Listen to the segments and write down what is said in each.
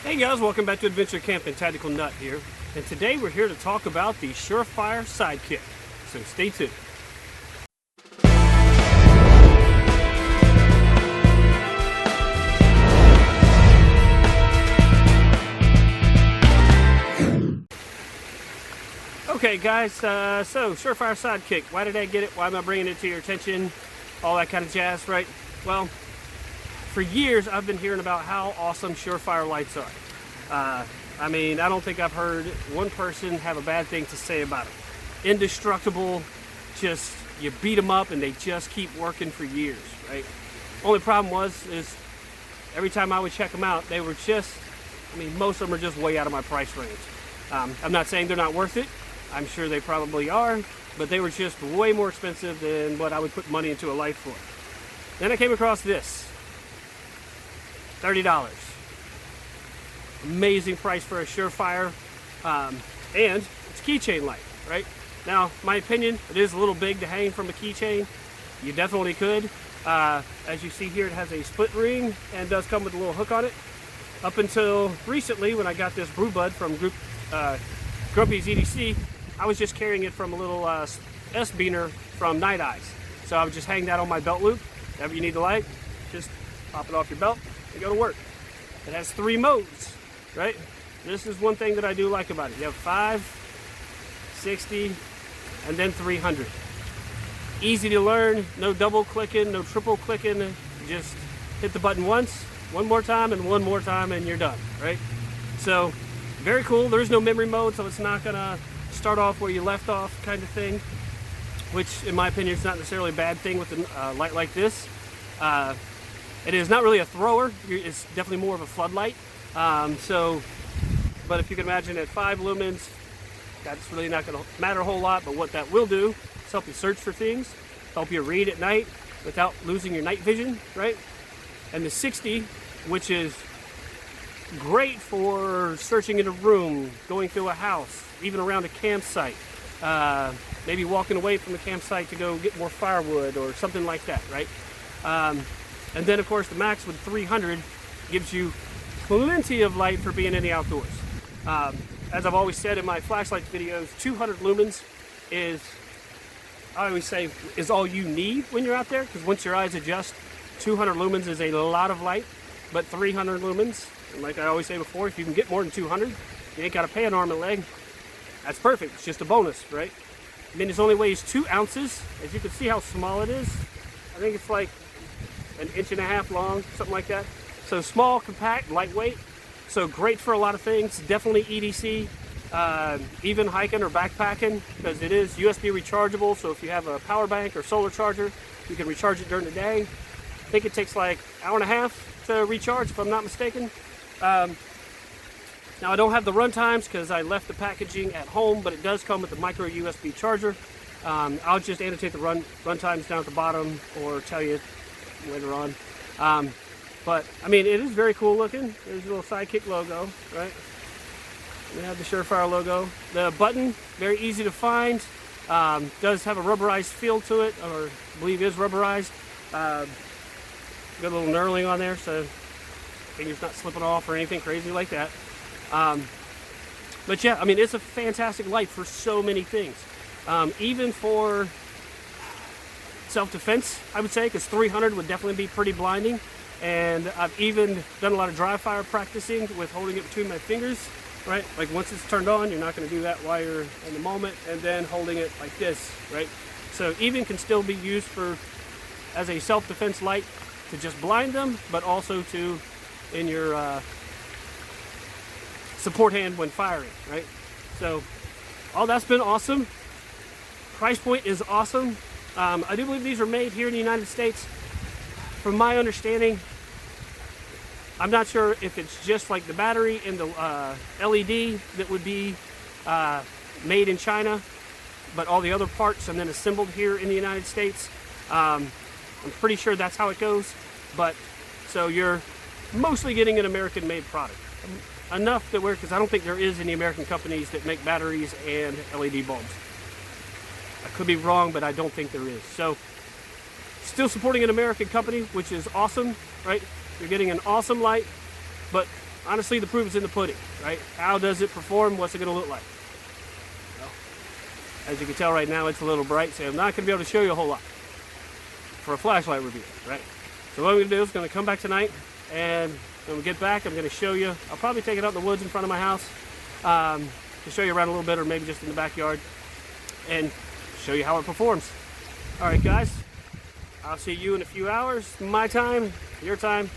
Hey guys, welcome back to Adventure Camping. Tactical Nut here, and today we're here to talk about the Surefire Sidekick. So stay tuned. Okay guys, so Surefire Sidekick. Why did I get it? Why am I bringing it to your attention? All that kind of jazz, right? Well, for years I've been hearing about how awesome Surefire lights are. I mean, I don't think I've heard one person have a bad thing to say about them. Indestructible, just you beat them up and they just keep working for years, right? Only problem is every time I would check them out, they were just, I mean, most of them are just way out of my price range. I'm not saying they're not worth it. I'm sure they probably are, but they were just way more expensive than what I would put money into a light for. Then I came across this. $30. Amazing price for a Surefire, and it's a keychain light, right? Now, my opinion, it is a little big to hang from a keychain. You definitely could. As you see here, it has a split ring and does come with a little hook on it. Up until recently, when I got this brew bud from Grumpy's EDC, I was just carrying it from a little S-beaner from Night Eyes. So I would just hang that on my belt loop. Whenever you need the light, just pop it off your belt and go to work. It has 3 modes, right? This is one thing that I do like about it. You have 5, 60, and then 300. Easy to learn, no double clicking, no triple clicking. You just hit the button once, one more time, and you're done, right? So, very cool. There is no memory mode, so it's not gonna start off where you left off kind of thing, which in my opinion is not necessarily a bad thing with a light like this. It is not really a thrower. It's definitely more of a floodlight. But if you can imagine at 5 lumens, that's really not going to matter a whole lot. But what that will do is help you search for things, help you read at night without losing your night vision, right? And the 60, which is great for searching in a room, going through a house, even around a campsite, maybe walking away from the campsite to go get more firewood or something like that, right? And then of course the max with 300 gives you plenty of light for being in the outdoors. As I've always said in my flashlight videos, 200 lumens is, I always say, is all you need when you're out there, because once your eyes adjust, 200 lumens is a lot of light. But 300 lumens, and like I always say before, if you can get more than 200, you ain't got to pay an arm and a leg. That's perfect. It's just a bonus, right? I mean, it only weighs 2 ounces. As you can see how small it is. I think it's like 1.5 inches long, something like that. So small, compact, lightweight. So great for a lot of things. Definitely EDC, even hiking or backpacking, because it is USB rechargeable. So if you have a power bank or solar charger, you can recharge it during the day. I think it takes like 1.5 hours to recharge, if I'm not mistaken. Now I don't have the run times because I left the packaging at home, but it does come with the micro USB charger. I'll just annotate the run times down at the bottom or tell you later on. But I mean, it is very cool looking. There's a little Sidekick logo, right? We have the Surefire logo. The button, very easy to find. Does have a rubberized feel to it, or I believe is rubberized. Got a little knurling on there, so fingers not slipping off or anything crazy like that. But yeah, I mean, it's a fantastic light for so many things. Even for self-defense, I would say, because 300 would definitely be pretty blinding. And I've even done a lot of dry fire practicing with holding it between my fingers, right? Like once it's turned on, you're not going to do that while you're in the moment, and then holding it like this, right? So even can still be used as a self-defense light to just blind them, but also to in your support hand when firing, right? So all that's been awesome. Price point is awesome. I do believe these are made here in the United States. From my understanding, I'm not sure if it's just like the battery and the LED that would be made in China, but all the other parts and then assembled here in the United States. I'm pretty sure that's how it goes. But so you're mostly getting an American-made product. Enough that because I don't think there is any American companies that make batteries and LED bulbs. I could be wrong, but I don't think there is. So still supporting an American company, which is awesome, right? You're getting an awesome light, but honestly, the proof is in the pudding, right? How does it perform? What's it going to look like? Well, as you can tell right now, it's a little bright, so I'm not going to be able to show you a whole lot for a flashlight review, right? So what I'm going to do is going to come back tonight, and when we get back, I'm going to show you. I'll probably take it out in the woods in front of my house to show you around a little bit, or maybe just in the backyard, and show you how it performs. All right, guys, I'll see you in a few hours. My time, your time,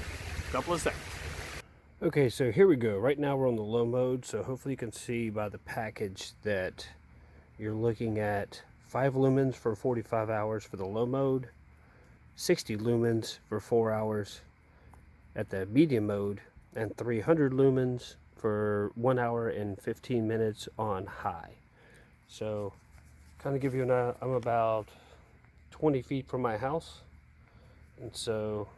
a couple of seconds. Okay, so here we go. Right now we're on the low mode, so hopefully you can see by the package that you're looking at 5 lumens for 45 hours for the low mode, 60 lumens for 4 hours at the medium mode, and 300 lumens for 1 hour and 15 minutes on high. So kind of give you an I'm about 20 feet from my house, and so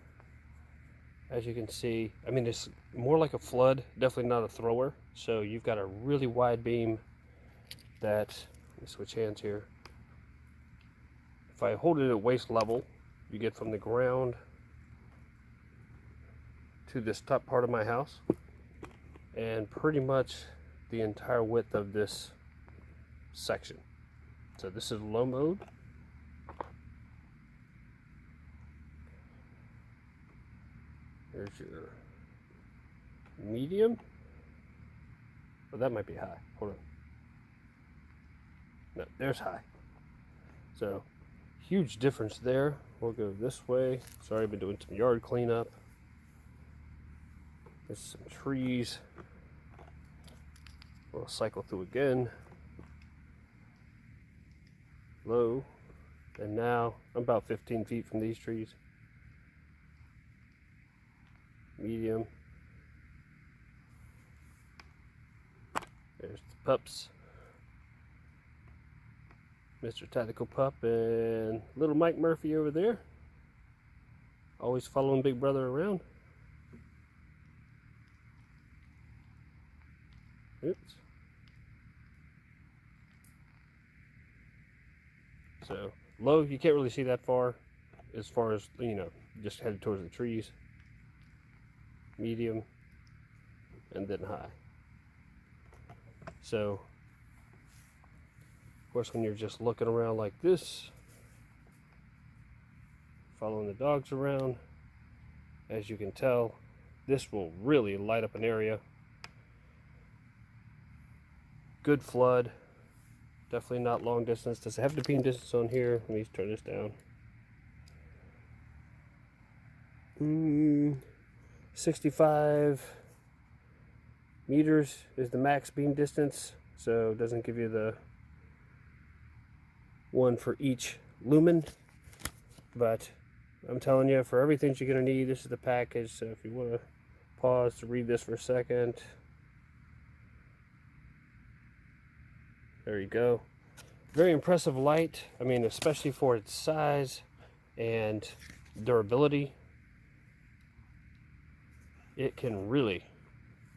as you can see, I mean, it's more like a flood, definitely not a thrower. So you've got a really wide beam that, let me switch hands here. If I hold it at waist level, you get from the ground to this top part of my house, and pretty much the entire width of this section. So this is low mode. Here's your medium. Oh, that might be high. Hold on. No, there's high. So, huge difference there. We'll go this way. Sorry, I've been doing some yard cleanup. There's some trees. We'll cycle through again. Low. And now, I'm about 15 feet from these trees. Medium. There's the pups. Mr. Tactical Pup and little Mike Murphy over there. Always following Big Brother around. Oops. So low, you can't really see that far as, you know, just headed towards the trees. Medium, and then high. So, of course, when you're just looking around like this, following the dogs around, as you can tell, this will really light up an area. Good flood. Definitely not long distance. Does it have the beam distance on here? Let me turn this down. 65 meters is the max beam distance, so it doesn't give you the one for each lumen, but I'm telling you, for everything you're going to need, this is the package. So if you want to pause to read this for a second, there you go. Very impressive light. I mean, especially for its size and durability. It can really,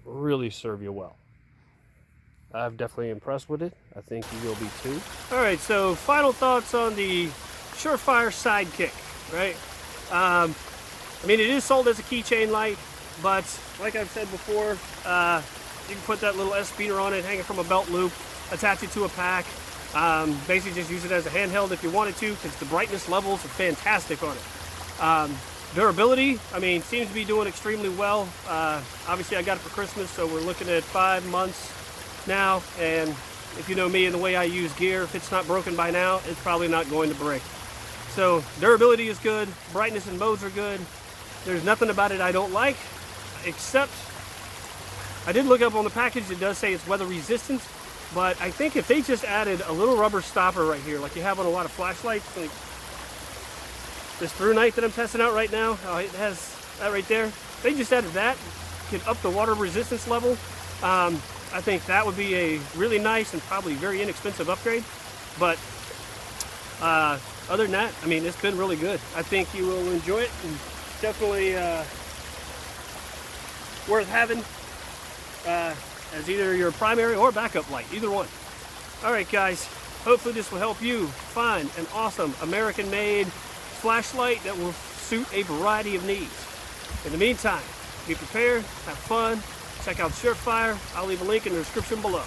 really serve you well. I'm definitely impressed with it. I think you will be too. All right, so final thoughts on the Surefire Sidekick, right? I mean, it is sold as a keychain light, but like I've said before, you can put that little S beater on it, hang it from a belt loop, attach it to a pack. Basically just use it as a handheld if you wanted to, because the brightness levels are fantastic on it. Durability, I mean, seems to be doing extremely well. Obviously I got it for Christmas, so we're looking at 5 months now, and if you know me and the way I use gear, if it's not broken by now, it's probably not going to break. So durability is good, brightness and modes are good. There's nothing about it I don't like, except I did look up on the package, it does say it's weather resistant, but I think if they just added a little rubber stopper right here, like you have on a lot of flashlights, like this through night that I'm testing out right now, it has that right there. They just added that, could up the water resistance level. I think that would be a really nice and probably very inexpensive upgrade. But other than that, I mean, it's been really good. I think you will enjoy it, and definitely worth having as either your primary or backup light, either one. All right, guys, hopefully this will help you find an awesome American-made flashlight that will suit a variety of needs. In the meantime, be prepared, have fun, Check out Surefire. I'll leave a link in the description below.